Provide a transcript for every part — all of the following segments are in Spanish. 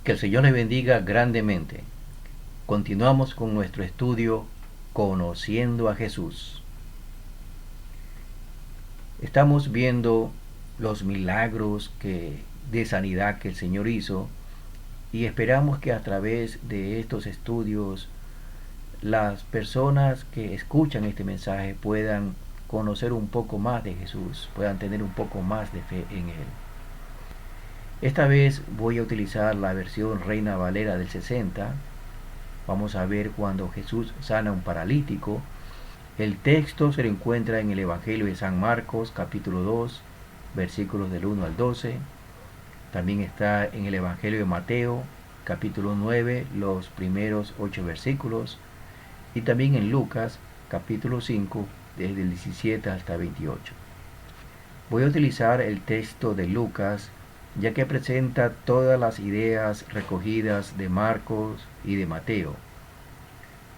Que el Señor les bendiga grandemente. Continuamos con nuestro estudio Conociendo a Jesús. Estamos viendo los milagros de sanidad que el Señor hizo y esperamos que a través de estos estudios las personas que escuchan este mensaje puedan conocer un poco más de Jesús, puedan tener un poco más de fe en Él. Esta vez voy a utilizar la versión Reina Valera del 60. Vamos a ver cuando Jesús sana a un paralítico. El texto se lo encuentra en el Evangelio de San Marcos, capítulo 2, versículos del 1 al 12. También está en el Evangelio de Mateo, capítulo 9, los primeros 8 versículos. Y también en Lucas, capítulo 5, desde el 17 hasta 28. Voy a utilizar el texto de Lucas, ya que presenta todas las ideas recogidas de Marcos y de Mateo.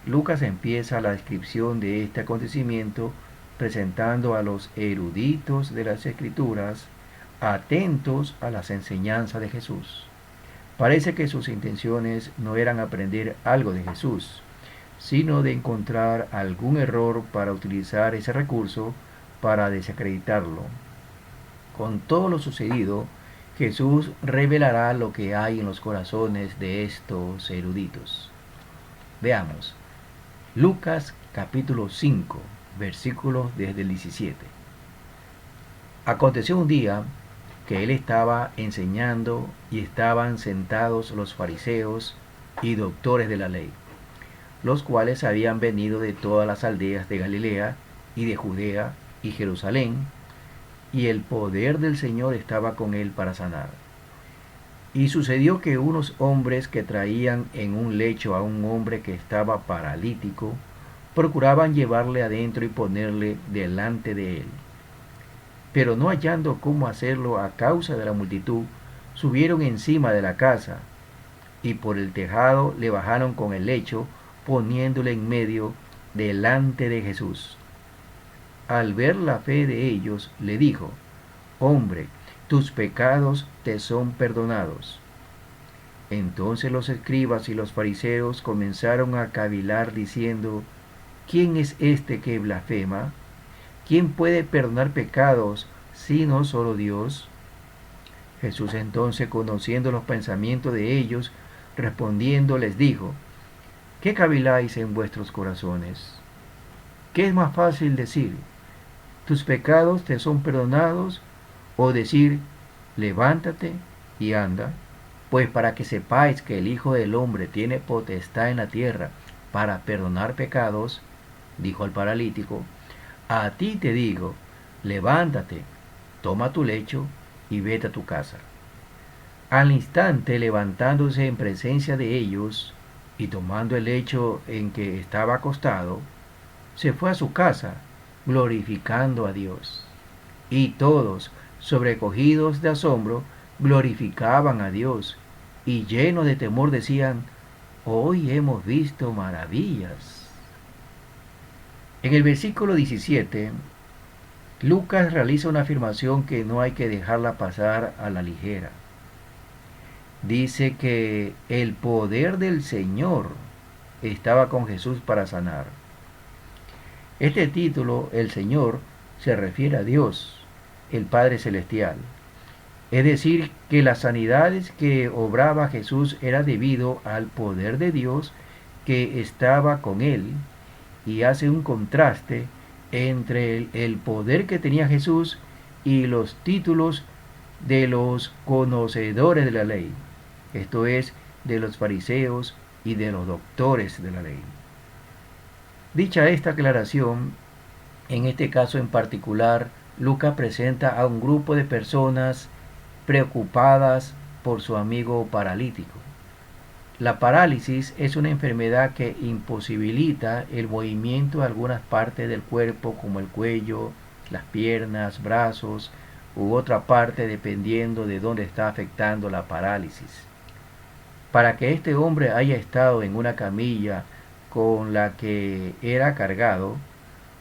Lucas empieza la descripción de este acontecimiento presentando a los eruditos de las Escrituras atentos a las enseñanzas de Jesús. Parece que sus intenciones no eran aprender algo de Jesús, sino de encontrar algún error para utilizar ese recurso para desacreditarlo. Con todo lo sucedido, Jesús revelará lo que hay en los corazones de estos eruditos. Veamos. Lucas capítulo 5, versículos desde el 17. Aconteció un día que él estaba enseñando y estaban sentados los fariseos y doctores de la ley, los cuales habían venido de todas las aldeas de Galilea y de Judea y Jerusalén, y el poder del Señor estaba con él para sanar. Y sucedió que unos hombres que traían en un lecho a un hombre que estaba paralítico, procuraban llevarle adentro y ponerle delante de él. Pero no hallando cómo hacerlo a causa de la multitud, subieron encima de la casa, y por el tejado le bajaron con el lecho, poniéndole en medio delante de Jesús. Al ver la fe de ellos, le dijo: Hombre, tus pecados te son perdonados. Entonces los escribas y los fariseos comenzaron a cavilar diciendo: ¿Quién es este que blasfema? ¿Quién puede perdonar pecados sino solo Dios? Jesús entonces, conociendo los pensamientos de ellos, respondiendo les dijo: ¿Qué caviláis en vuestros corazones? ¿Qué es más fácil decir: tus pecados te son perdonados, o decir: levántate y anda? Pues para que sepáis que el Hijo del Hombre tiene potestad en la tierra para perdonar pecados, dijo al paralítico, a ti te digo, levántate, toma tu lecho y vete a tu casa. Al instante, levantándose en presencia de ellos y tomando el lecho en que estaba acostado, se fue a su casa, glorificando a Dios. Y todos, sobrecogidos de asombro, glorificaban a Dios, y llenos de temor decían: hoy hemos visto maravillas. En el versículo 17, Lucas realiza una afirmación que no hay que dejarla pasar a la ligera. Dice que el poder del Señor estaba con Jesús para sanar. Este título, el Señor, se refiere a Dios, el Padre Celestial. Es decir, que las sanidades que obraba Jesús era debido al poder de Dios que estaba con él, y hace un contraste entre el poder que tenía Jesús y los títulos de los conocedores de la ley, esto es, de los fariseos y de los doctores de la ley. Dicha esta aclaración, en este caso en particular, Lucas presenta a un grupo de personas preocupadas por su amigo paralítico. La parálisis es una enfermedad que imposibilita el movimiento de algunas partes del cuerpo, como el cuello, las piernas, brazos u otra parte, dependiendo de dónde está afectando la parálisis. Para que este hombre haya estado en una camilla con la que era cargado,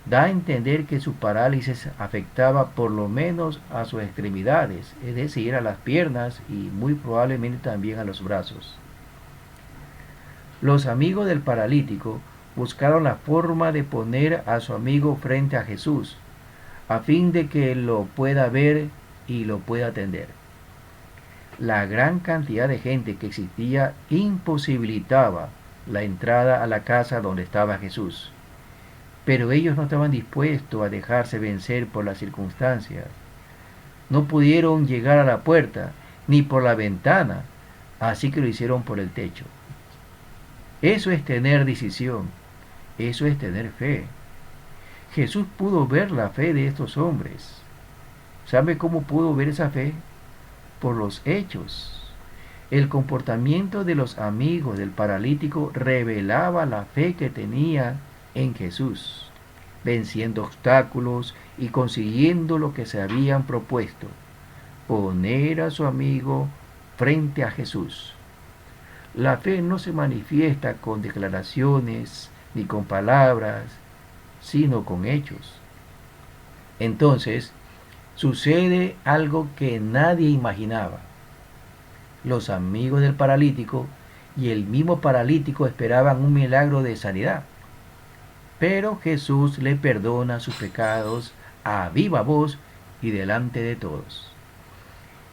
da a entender que su parálisis afectaba por lo menos a sus extremidades, es decir, a las piernas y muy probablemente también a los brazos. Los amigos del paralítico buscaron la forma de poner a su amigo frente a Jesús, a fin de que lo pueda ver y lo pueda atender. La gran cantidad de gente que existía imposibilitaba la entrada a la casa donde estaba Jesús. Pero ellos no estaban dispuestos a dejarse vencer por las circunstancias. No pudieron llegar a la puerta ni por la ventana, así que lo hicieron por el techo. Eso es tener decisión, eso es tener fe. Jesús pudo ver la fe de estos hombres. ¿Sabe cómo pudo ver esa fe? Por los hechos. El comportamiento de los amigos del paralítico revelaba la fe que tenía en Jesús, venciendo obstáculos y consiguiendo lo que se habían propuesto, poner a su amigo frente a Jesús. La fe no se manifiesta con declaraciones ni con palabras, sino con hechos. Entonces, sucede algo que nadie imaginaba. Los amigos del paralítico y el mismo paralítico esperaban un milagro de sanidad. Pero Jesús le perdona sus pecados a viva voz y delante de todos.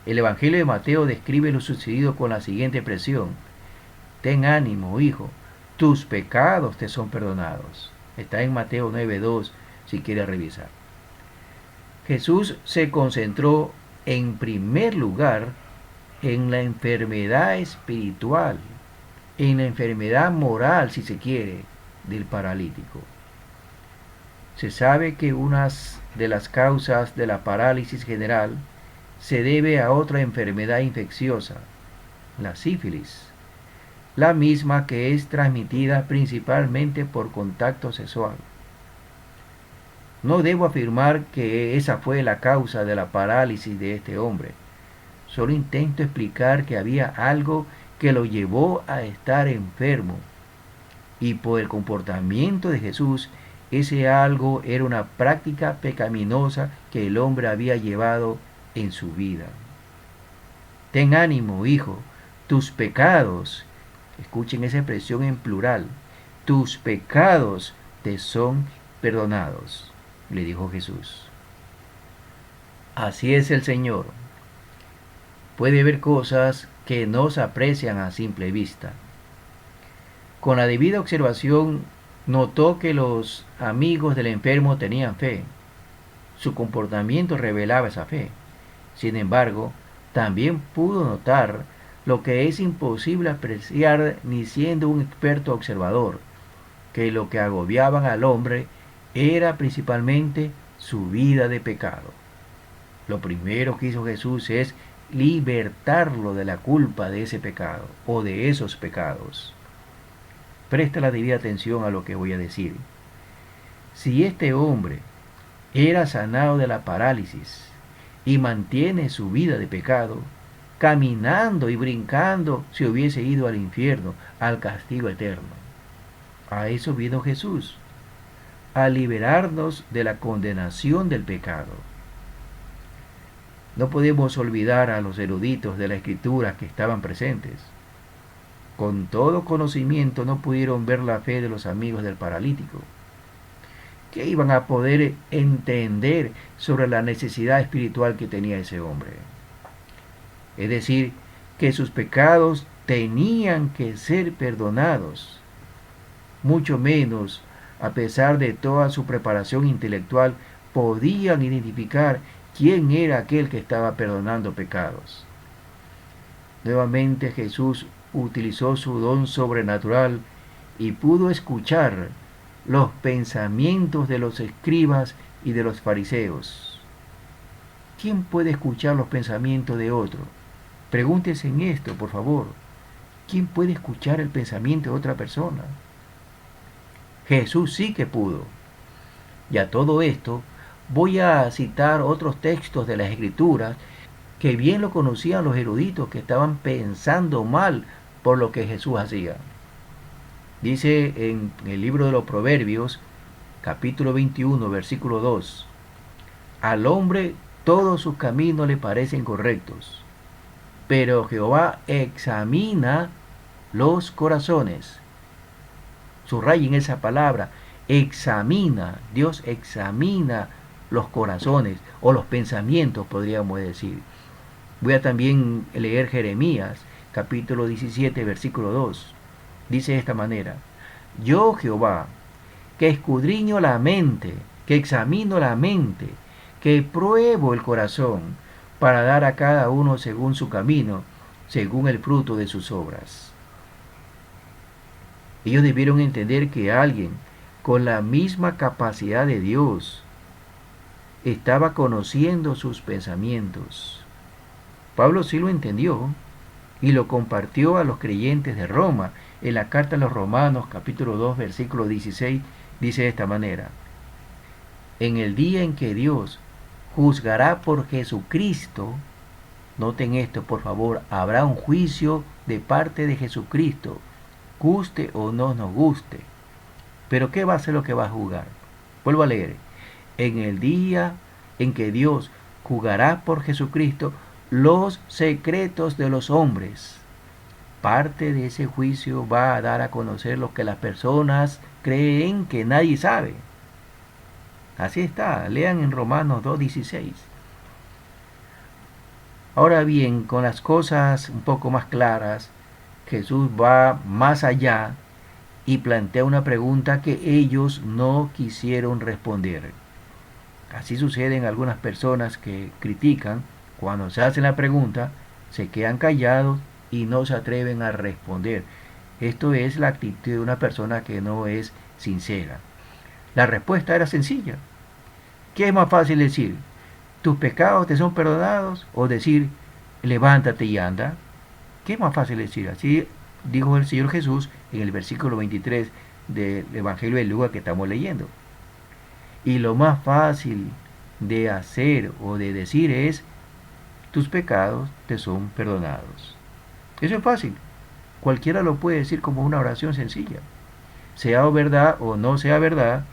El Evangelio de Mateo describe lo sucedido con la siguiente expresión: ten ánimo, hijo, tus pecados te son perdonados. Está en Mateo 9:2 si quiere revisar. Jesús se concentró en primer lugar en la enfermedad espiritual, en la enfermedad moral, si se quiere, del paralítico. Se sabe que una de las causas de la parálisis general se debe a otra enfermedad infecciosa, la sífilis, la misma que es transmitida principalmente por contacto sexual. No debo afirmar que esa fue la causa de la parálisis de este hombre. Solo intento explicar que había algo que lo llevó a estar enfermo. Y por el comportamiento de Jesús, ese algo era una práctica pecaminosa que el hombre había llevado en su vida. Ten ánimo, hijo, tus pecados, escuchen esa expresión en plural, tus pecados te son perdonados, le dijo Jesús. Así es el Señor. Puede ver cosas que no se aprecian a simple vista. Con la debida observación, notó que los amigos del enfermo tenían fe. Su comportamiento revelaba esa fe. Sin embargo, también pudo notar lo que es imposible apreciar ni siendo un experto observador, que lo que agobiaban al hombre era principalmente su vida de pecado. Lo primero que hizo Jesús es libertarlo de la culpa de ese pecado o de esos pecados. Presta la debida atención a lo que voy a decir. Si este hombre era sanado de la parálisis y mantiene su vida de pecado, caminando y brincando se hubiese ido al infierno, al castigo eterno. A eso vino Jesús, a liberarnos de la condenación del pecado. No podemos olvidar a los eruditos de la Escritura que estaban presentes. Con todo conocimiento no pudieron ver la fe de los amigos del paralítico. ¿Qué iban a poder entender sobre la necesidad espiritual que tenía ese hombre? Es decir, que sus pecados tenían que ser perdonados. Mucho menos, a pesar de toda su preparación intelectual, podían identificar quién era aquel que estaba perdonando pecados. Nuevamente Jesús utilizó su don sobrenatural y pudo escuchar los pensamientos de los escribas y de los fariseos. ¿Quién puede escuchar los pensamientos de otro? Pregúntese en esto, por favor. ¿Quién puede escuchar el pensamiento de otra persona? Jesús sí que pudo. Y a todo esto voy a citar otros textos de las Escrituras que bien lo conocían los eruditos que estaban pensando mal por lo que Jesús hacía. Dice en el libro de los Proverbios, capítulo 21, versículo 2. Al hombre todos sus caminos le parecen correctos, pero Jehová examina los corazones. Subrayen esa palabra, examina. Dios examina los corazones o los pensamientos, podríamos decir. Voy a también leer Jeremías, capítulo 17, versículo 2. Dice de esta manera: Yo, Jehová, que escudriño la mente, que examino la mente, que pruebo el corazón, para dar a cada uno según su camino, según el fruto de sus obras. Ellos debieron entender que alguien con la misma capacidad de Dios estaba conociendo sus pensamientos. Pablo sí lo entendió y lo compartió a los creyentes de Roma. En la carta a los Romanos, capítulo 2, versículo 16, dice de esta manera: En el día en que Dios juzgará por Jesucristo, noten esto por favor, habrá un juicio de parte de Jesucristo, guste o no nos guste. Pero ¿qué va a ser lo que va a juzgar? Vuelvo a leer. En el día en que Dios juzgará por Jesucristo los secretos de los hombres. Parte de ese juicio va a dar a conocer lo que las personas creen que nadie sabe. Así está, lean en Romanos 2:16. Ahora bien, con las cosas un poco más claras, Jesús va más allá y plantea una pregunta que ellos no quisieron responder. Así sucede en algunas personas que critican, cuando se hacen la pregunta, se quedan callados y no se atreven a responder. Esto es la actitud de una persona que no es sincera. La respuesta era sencilla. ¿Qué es más fácil decir? ¿Tus pecados te son perdonados? O decir, levántate y anda. ¿Qué es más fácil decir? Así dijo el Señor Jesús en el versículo 23 del Evangelio de Lucas que estamos leyendo. Y lo más fácil de hacer o de decir es, tus pecados te son perdonados. Eso es fácil. Cualquiera lo puede decir como una oración sencilla. Sea verdad o no sea verdad,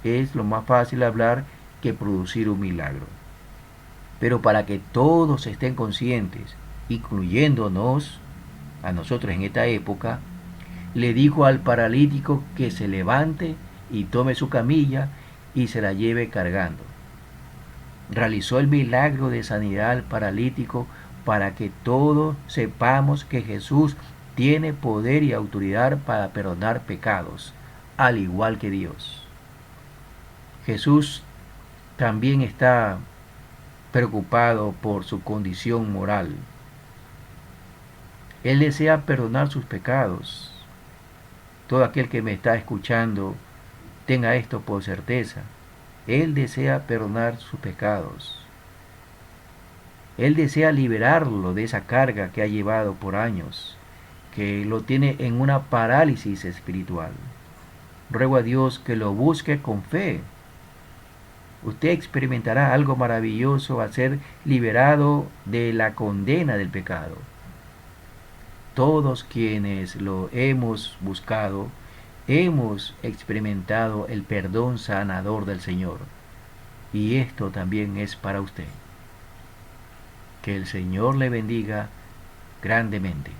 es lo más fácil hablar que producir un milagro. Pero para que todos estén conscientes, incluyéndonos, a nosotros en esta época, le dijo al paralítico que se levante y tome su camilla y se la lleve cargando. Realizó el milagro de sanidad al paralítico para que todos sepamos que Jesús tiene poder y autoridad para perdonar pecados, al igual que Dios. Jesús también está preocupado por su condición moral. Él desea perdonar sus pecados. Todo aquel que me está escuchando, tenga esto por certeza. Él desea perdonar sus pecados. Él desea liberarlo de esa carga que ha llevado por años, que lo tiene en una parálisis espiritual. Ruego a Dios que lo busque con fe. Usted experimentará algo maravilloso al ser liberado de la condena del pecado. Todos quienes lo hemos buscado, hemos experimentado el perdón sanador del Señor. Y esto también es para usted. Que el Señor le bendiga grandemente.